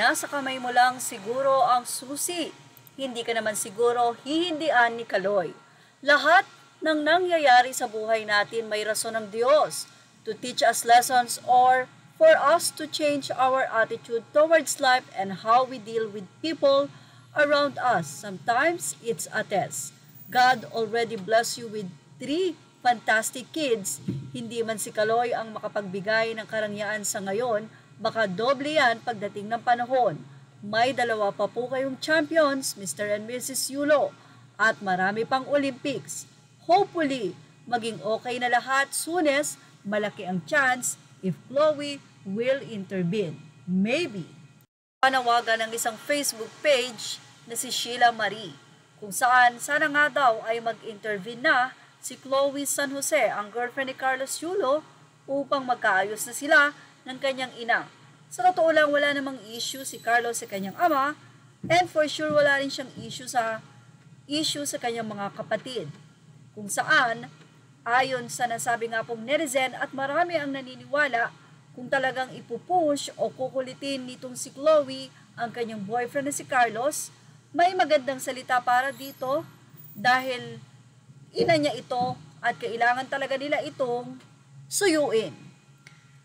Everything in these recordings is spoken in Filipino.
nasa kamay mo lang siguro ang susi. Hindi ka naman siguro hihindian ni Kaloy. Lahat ng nangyayari sa buhay natin may rason ng Diyos to teach us lessons or for us to change our attitude towards life and how we deal with people around us. Sometimes it's a test. God already blessed you with 3 fantastic kids. Hindi man si Kaloy ang makapagbigay ng karangyaan sa ngayon, baka doble yan pagdating ng panahon. May 2 pa po kayong champions, Mr. and Mrs. Yulo, at marami pang Olympics. Hopefully, maging okay na lahat soonest, malaki ang chance if Chloe will intervene. Maybe. Panawagan ng isang Facebook page na si Sheila Marie, kung saan sana nga daw ay mag-intervene na si Chloe San Jose, ang girlfriend ni Carlos Yulo, upang magkaayos na sila ng kanyang ina. Sa totoo lang, wala namang issue si Carlos sa kanyang ama, and for sure wala rin siyang issue sa kanyang mga kapatid. Kung saan, ayon sa nasabi nga pong netizen at marami ang naniniwala, kung talagang ipupush o kukulitin nitong si Chloe ang kanyang boyfriend na si Carlos, may magandang salita para dito dahil ina niya ito at kailangan talaga nila itong suyuin.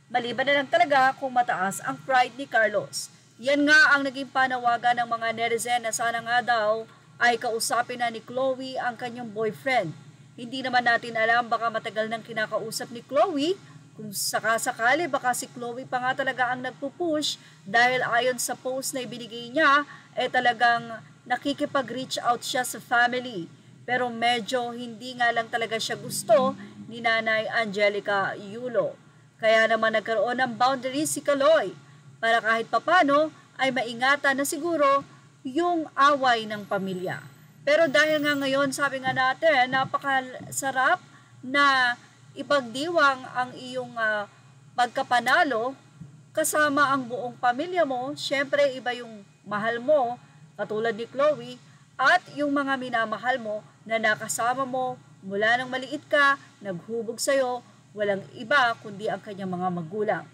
Maliban na lang talaga kung mataas ang pride ni Carlos. Yan nga ang naging panawagan ng mga netizen na sana nga daw ay kausapin na ni Chloe ang kanyang boyfriend. Hindi naman natin alam, baka matagal nang kinakausap ni Chloe. Kung sakasakali, baka si Chloe pa nga talaga ang nagpupush dahil ayon sa post na ibinigay niya, talagang nakikipag-reach out siya sa family. Pero medyo hindi nga lang talaga siya gusto ni Nanay Angelica Yulo. Kaya naman nagkaroon ng boundary si Kaloy para kahit papano ay maingatan na siguro yung away ng pamilya. Pero dahil nga ngayon, sabi nga natin, napakasarap na ipagdiwang ang iyong pagkapanalo kasama ang buong pamilya mo. Siyempre, iba yung mahal mo, katulad ni Chloe, at yung mga minamahal mo na nakasama mo mula nang maliit ka, naghubog sa'yo, walang iba kundi ang kanyang mga magulang.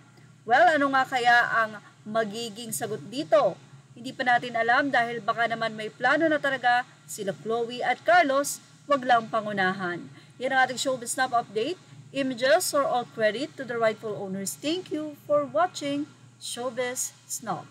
Well, ano nga kaya ang magiging sagot dito? Hindi pa natin alam dahil baka naman may plano na talaga sila Chloe at Carlos, wag lang pangunahan. Yan ang ating Showbiz Snap update. Images or all credit to the rightful owners. Thank you for watching Showbiz Snap.